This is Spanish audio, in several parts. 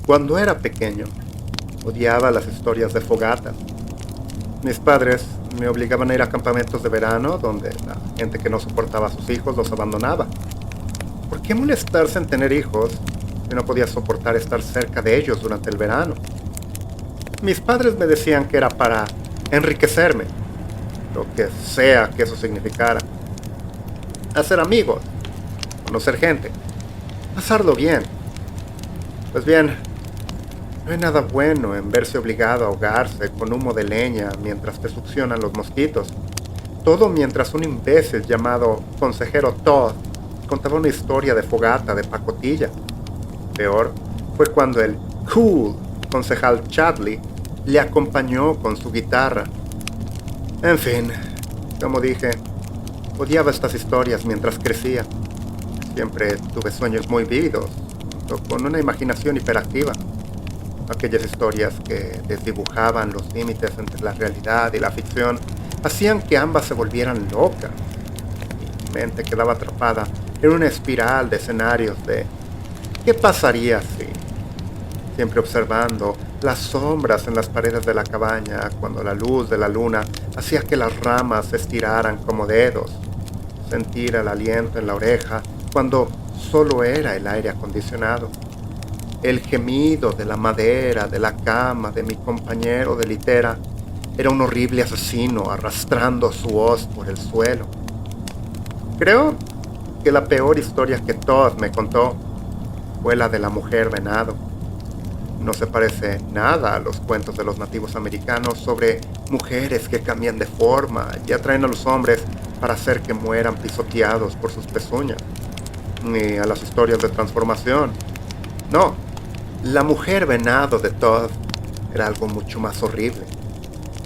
Cuando era pequeño, odiaba las historias de fogata. Mis padres me obligaban a ir a campamentos de verano donde la gente que no soportaba a sus hijos los abandonaba. ¿Por qué molestarse en tener hijos si no podía soportar estar cerca de ellos durante el verano? Mis padres me decían que era para enriquecerme, lo que sea que eso significara. Hacer amigos, conocer gente, pasarlo bien. Pues bien, no hay nada bueno en verse obligado a ahogarse con humo de leña mientras te succionan los mosquitos. Todo mientras un imbécil llamado consejero Todd contaba una historia de fogata de pacotilla. Peor fue cuando el cool concejal Chadley le acompañó con su guitarra. En fin, como dije, odiaba estas historias mientras crecía. Siempre tuve sueños muy vívidos, con una imaginación hiperactiva. Aquellas historias que desdibujaban los límites entre la realidad y la ficción hacían que ambas se volvieran locas. Mi mente quedaba atrapada en una espiral de escenarios de ¿qué pasaría si? Siempre observando las sombras en las paredes de la cabaña cuando la luz de la luna hacía que las ramas se estiraran como dedos. Sentir el aliento en la oreja cuando solo era el aire acondicionado. El gemido de la madera de la cama de mi compañero de litera era un horrible asesino arrastrando su hoz por el suelo. Creo que la peor historia que Todd me contó fue la de la mujer venado. No se parece nada a los cuentos de los nativos americanos sobre mujeres que cambian de forma y atraen a los hombres para hacer que mueran pisoteados por sus pezuñas, ni a las historias de transformación. No, la mujer venado de Todd era algo mucho más horrible.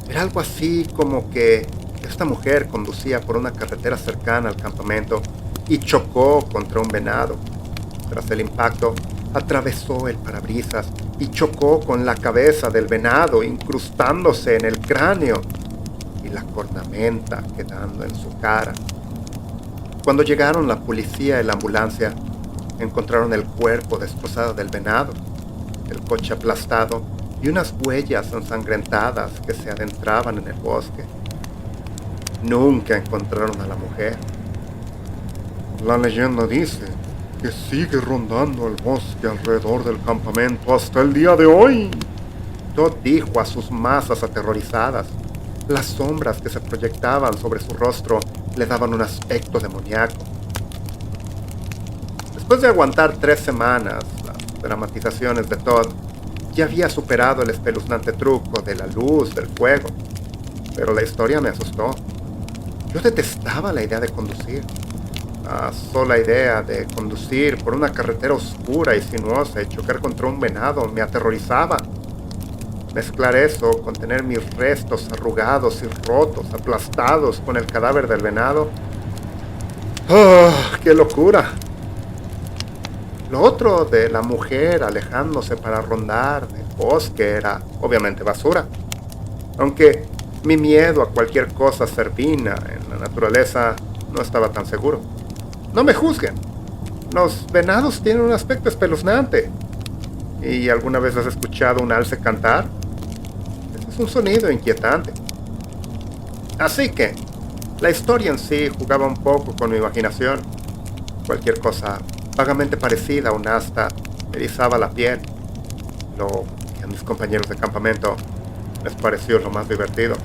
Era algo así como que esta mujer conducía por una carretera cercana al campamento y chocó contra un venado. Tras el impacto, atravesó el parabrisas y chocó con la cabeza del venado, incrustándose en el cráneo y la cornamenta quedando en su cara. Cuando llegaron la policía y la ambulancia, encontraron el cuerpo destrozado del venado, el coche aplastado y unas huellas ensangrentadas que se adentraban en el bosque. Nunca encontraron a la mujer. La leyenda dice que sigue rondando el bosque alrededor del campamento hasta el día de hoy. Todd dijo a sus masas aterrorizadas. Las sombras que se proyectaban sobre su rostro le daban un aspecto demoníaco. Después de aguantar 3 semanas, las dramatizaciones de Todd ya había superado el espeluznante truco de la luz, del fuego. Pero la historia me asustó. Yo detestaba la idea de conducir. La sola idea de conducir por una carretera oscura y sinuosa y chocar contra un venado me aterrorizaba. Mezclar eso con tener mis restos arrugados y rotos, aplastados con el cadáver del venado. ¡Oh, qué locura! Lo otro de la mujer alejándose para rondar el bosque era obviamente basura. Aunque mi miedo a cualquier cosa cervina en la naturaleza no estaba tan seguro. No me juzguen. Los venados tienen un aspecto espeluznante. ¿Y alguna vez has escuchado un alce cantar? Es un sonido inquietante. Así que, la historia en sí jugaba un poco con mi imaginación. Cualquier cosa vagamente parecida a un asta me erizaba la piel. Lo que a mis compañeros de campamento les pareció lo más divertido.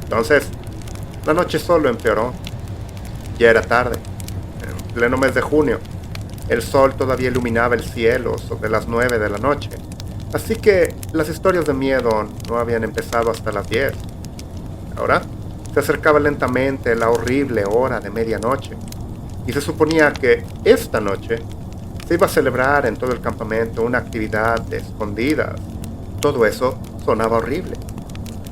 Entonces, la noche solo empeoró. Ya era tarde, en pleno mes de junio. El sol todavía iluminaba el cielo sobre las 9 de la noche. Así que las historias de miedo no habían empezado hasta las 10. Ahora se acercaba lentamente la horrible hora de medianoche. Y se suponía que esta noche se iba a celebrar en todo el campamento una actividad de escondidas. Todo eso sonaba horrible.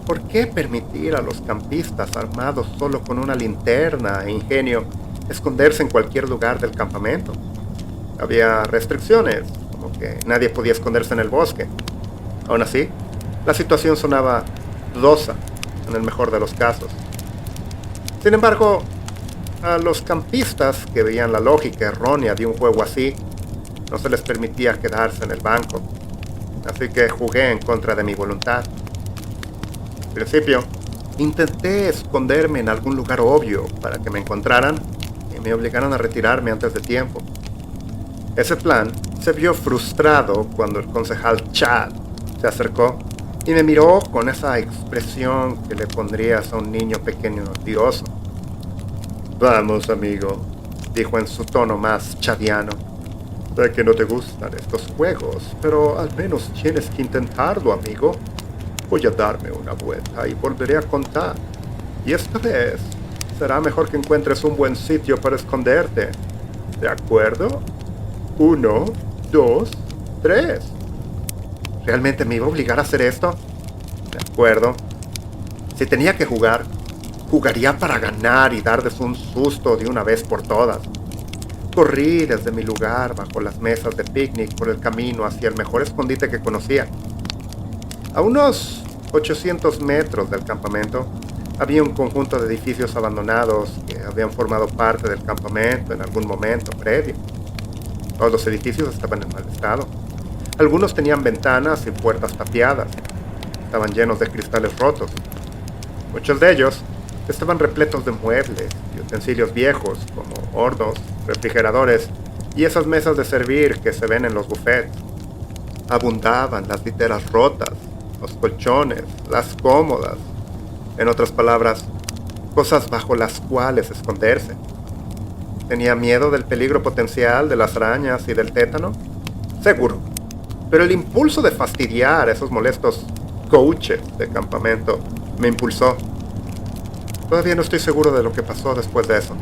¿Por qué permitir a los campistas armados solo con una linterna e ingenio esconderse en cualquier lugar del campamento? Había restricciones, como que nadie podía esconderse en el bosque. Aún así, la situación sonaba dudosa, en el mejor de los casos. Sin embargo, a los campistas que veían la lógica errónea de un juego así, no se les permitía quedarse en el banco, así que jugué en contra de mi voluntad. Al principio, intenté esconderme en algún lugar obvio para que me encontraran y me obligaran a retirarme antes de tiempo. Ese plan se vio frustrado cuando el concejal Chad se acercó y me miró con esa expresión que le pondrías a un niño pequeño odioso. «Vamos, amigo», dijo en su tono más chadiano. «Sé que no te gustan estos juegos, pero al menos tienes que intentarlo, amigo. Voy a darme una vuelta y volveré a contar. Y esta vez será mejor que encuentres un buen sitio para esconderte. ¿De acuerdo? 1, 2, 3. ¿Realmente me iba a obligar a hacer esto? De acuerdo. Si tenía que jugar, jugaría para ganar y darles un susto de una vez por todas. Corrí desde mi lugar bajo las mesas de picnic por el camino hacia el mejor escondite que conocía. A unos 800 metros del campamento había un conjunto de edificios abandonados que habían formado parte del campamento en algún momento previo. Todos los edificios estaban en mal estado. Algunos tenían ventanas y puertas tapiadas. Estaban llenos de cristales rotos. Muchos de ellos estaban repletos de muebles y utensilios viejos como hornos, refrigeradores y esas mesas de servir que se ven en los buffets. Abundaban las literas rotas, los colchones, las cómodas. En otras palabras, cosas bajo las cuales esconderse. ¿Tenía miedo del peligro potencial de las arañas y del tétano? Seguro. Pero el impulso de fastidiar a esos molestos coaches de campamento me impulsó. Todavía no estoy seguro de lo que pasó después de eso.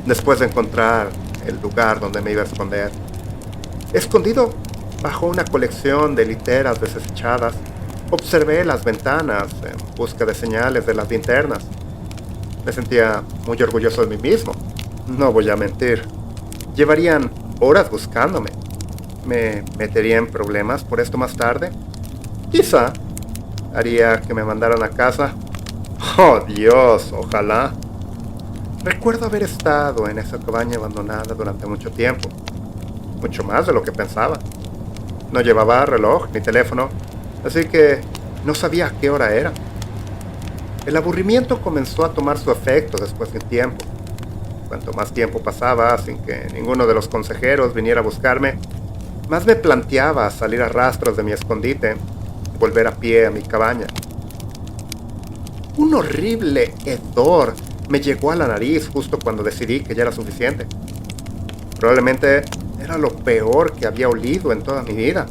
Después de encontrar el lugar donde me iba a esconder. Escondido bajo una colección de literas desechadas, observé las ventanas en busca de señales de las linternas. Me sentía muy orgulloso de mí mismo. No voy a mentir. Llevarían horas buscándome. ¿Me metería en problemas por esto más tarde? Quizá. ¿Haría que me mandaran a casa? ¡Oh, Dios! Ojalá. Recuerdo haber estado en esa cabaña abandonada durante mucho tiempo. Mucho más de lo que pensaba. No llevaba reloj ni teléfono, así que no sabía qué hora era. El aburrimiento comenzó a tomar su efecto después de un tiempo. Cuanto más tiempo pasaba sin que ninguno de los consejeros viniera a buscarme, más me planteaba salir a rastros de mi escondite y volver a pie a mi cabaña. Un horrible hedor me llegó a la nariz justo cuando decidí que ya era suficiente. Probablemente era lo peor que había olido en toda mi vida.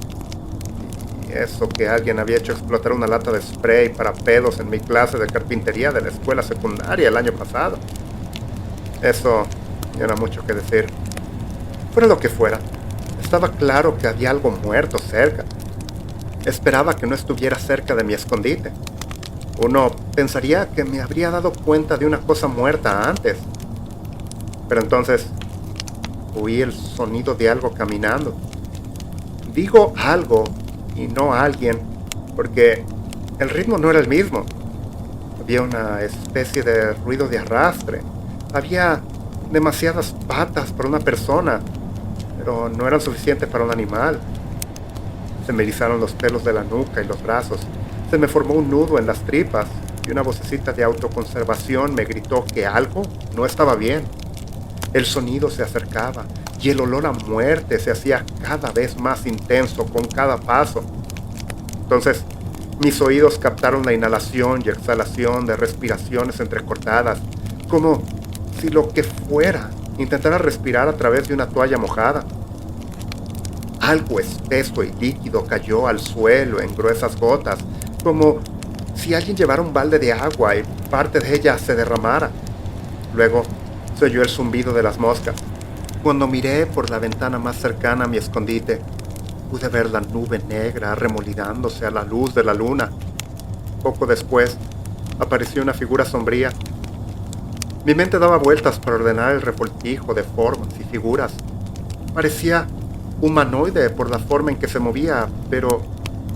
Y eso que alguien había hecho explotar una lata de spray para pedos en mi clase de carpintería de la escuela secundaria el año pasado. Eso no era mucho que decir. Fuera lo que fuera, estaba claro que había algo muerto cerca. Esperaba que no estuviera cerca de mi escondite. Uno pensaría que me habría dado cuenta de una cosa muerta antes. Pero entonces oí el sonido de algo caminando. Digo algo y no alguien, porque el ritmo no era el mismo. Había una especie de ruido de arrastre. Había demasiadas patas para una persona, pero no eran suficientes para un animal. Se me erizaron los pelos de la nuca y los brazos. Se me formó un nudo en las tripas y una vocecita de autoconservación me gritó que algo no estaba bien. El sonido se acercaba y el olor a muerte se hacía cada vez más intenso con cada paso. Entonces, mis oídos captaron la inhalación y exhalación de respiraciones entrecortadas, como si lo que fuera intentara respirar a través de una toalla mojada. Algo espeso y líquido cayó al suelo en gruesas gotas, como si alguien llevara un balde de agua y parte de ella se derramara. Luego se oyó el zumbido de las moscas. Cuando miré por la ventana más cercana a mi escondite, pude ver la nube negra arremolinándose a la luz de la luna. Poco después, apareció una figura sombría. Mi mente daba vueltas para ordenar el revoltijo de formas y figuras. Parecía humanoide por la forma en que se movía, pero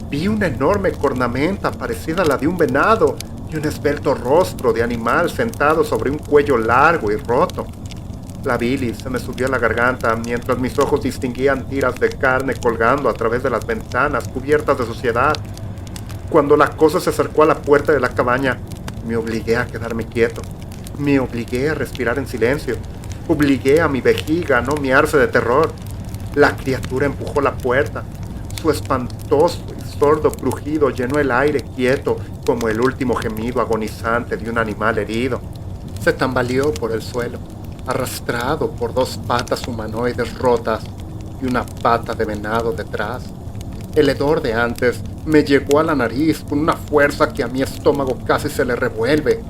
vi una enorme cornamenta parecida a la de un venado y un esbelto rostro de animal sentado sobre un cuello largo y roto. La bilis se me subió a la garganta mientras mis ojos distinguían tiras de carne colgando a través de las ventanas cubiertas de suciedad. Cuando la cosa se acercó a la puerta de la cabaña, me obligué a quedarme quieto. Me obligué a respirar en silencio. Obligué a mi vejiga a no miarse de terror. La criatura empujó la puerta. Su espantoso y sordo crujido llenó el aire quieto como el último gemido agonizante de un animal herido. Se tambaleó por el suelo, arrastrado por dos patas humanoides rotas y una pata de venado detrás. El hedor de antes me llegó a la nariz con una fuerza que a mi estómago casi se le revuelve.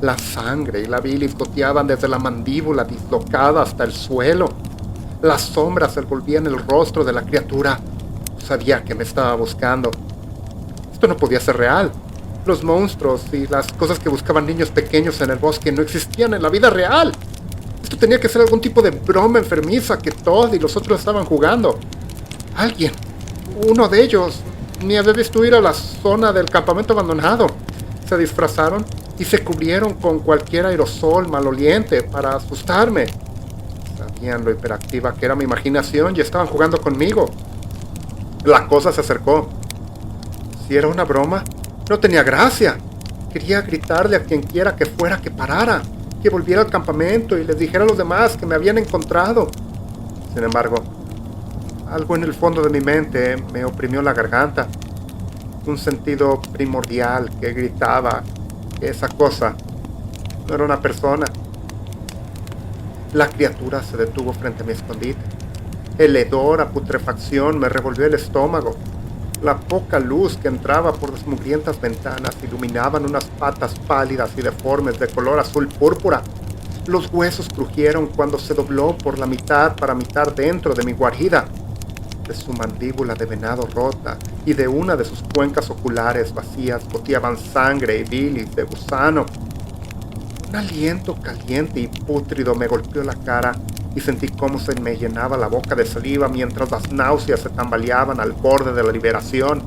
La sangre y la bilis goteaban desde la mandíbula dislocada hasta el suelo. Las sombras envolvían el rostro de la criatura. Sabía que me estaba buscando. Esto no podía ser real. Los monstruos y las cosas que buscaban niños pequeños en el bosque no existían en la vida real. Esto tenía que ser algún tipo de broma enfermiza que Todd y los otros estaban jugando. Alguien, uno de ellos, me había visto ir a la zona del campamento abandonado. Se disfrazaron y se cubrieron con cualquier aerosol maloliente para asustarme. Sabían lo hiperactiva que era mi imaginación y estaban jugando conmigo. La cosa se acercó. Si era una broma, no tenía gracia. Quería gritarle a quien quiera que fuera que parara, que volviera al campamento y les dijera a los demás que me habían encontrado. Sin embargo, algo en el fondo de mi mente me oprimió la garganta. Un sentido primordial que gritaba que esa cosa no era una persona. La criatura se detuvo frente a mi escondite. El hedor a putrefacción me revolvió el estómago. La poca luz que entraba por las mugrientas ventanas iluminaban unas patas pálidas y deformes de color azul púrpura. Los huesos crujieron cuando se dobló por la mitad para mirar dentro de mi guarida. De su mandíbula de venado rota y de una de sus cuencas oculares vacías goteaban sangre y bilis de gusano. Un aliento caliente y pútrido me golpeó la cara y sentí cómo se me llenaba la boca de saliva mientras las náuseas se tambaleaban al borde de la liberación.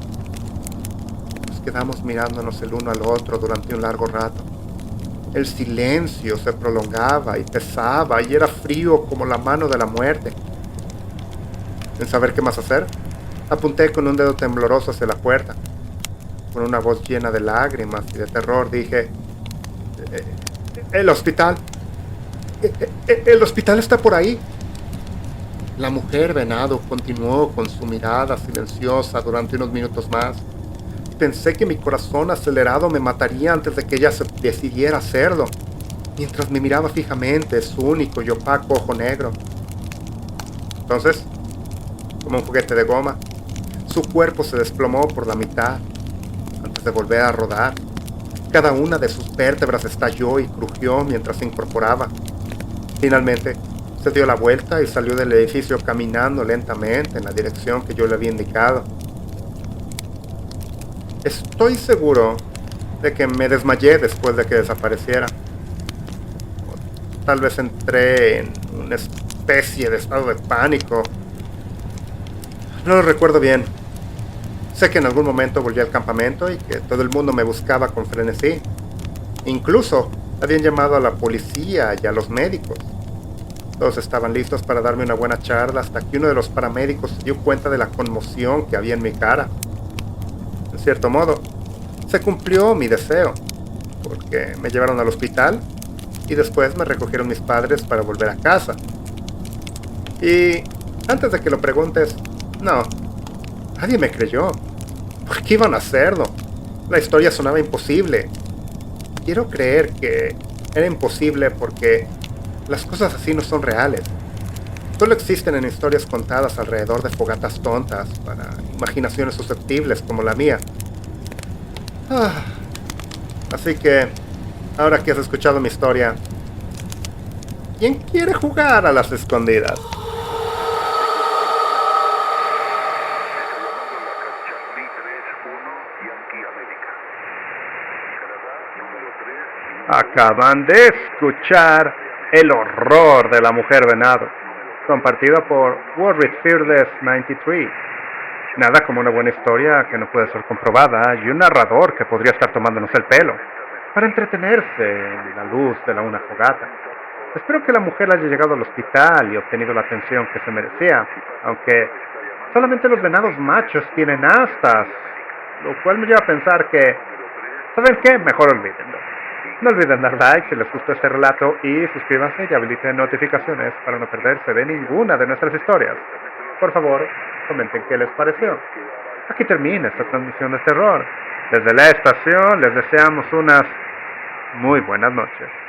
Nos quedamos mirándonos el uno al otro durante un largo rato. El silencio se prolongaba y pesaba y era frío como la mano de la muerte. Sin saber qué más hacer, apunté con un dedo tembloroso hacia la puerta. Con una voz llena de lágrimas y de terror dije: «El hospital. El hospital está por ahí». La mujer venado continuó con su mirada silenciosa durante unos minutos más. Pensé que mi corazón acelerado me mataría antes de que ella se decidiera a hacerlo, mientras me miraba fijamente su único y opaco ojo negro. Entonces, como un juguete de goma, su cuerpo se desplomó por la mitad, antes de volver a rodar. Cada una de sus vértebras estalló y crujió mientras se incorporaba. Finalmente, se dio la vuelta y salió del edificio caminando lentamente en la dirección que yo le había indicado. Estoy seguro de que me desmayé después de que desapareciera. O tal vez entré en una especie de estado de pánico. No lo recuerdo bien. Sé que en algún momento volví al campamento y que todo el mundo me buscaba con frenesí. Incluso habían llamado a la policía y a los médicos. Todos estaban listos para darme una buena charla hasta que uno de los paramédicos se dio cuenta de la conmoción que había en mi cara. En cierto modo, se cumplió mi deseo, porque me llevaron al hospital y después me recogieron mis padres para volver a casa. Y antes de que lo preguntes, no, nadie me creyó. ¿Por qué iban a hacerlo? La historia sonaba imposible. Quiero creer que era imposible porque las cosas así no son reales. Solo existen en historias contadas alrededor de fogatas tontas para imaginaciones susceptibles como la mía. Así que, ahora que has escuchado mi historia, ¿quién quiere jugar a las escondidas? Acaban de escuchar El horror de la mujer venado, compartido por Worried Fearless 93. Nada como una buena historia que no puede ser comprobada y un narrador que podría estar tomándonos el pelo para entretenerse en la luz de una fogata. Espero que la mujer haya llegado al hospital y obtenido la atención que se merecía, aunque solamente los venados machos tienen astas, lo cual me lleva a pensar que, ¿saben qué? Mejor olvídenlo. No olviden dar like si les gustó este relato y suscríbanse y habiliten notificaciones para no perderse de ninguna de nuestras historias. Por favor, comenten qué les pareció. Aquí termina esta transmisión de terror. Desde la estación les deseamos unas muy buenas noches.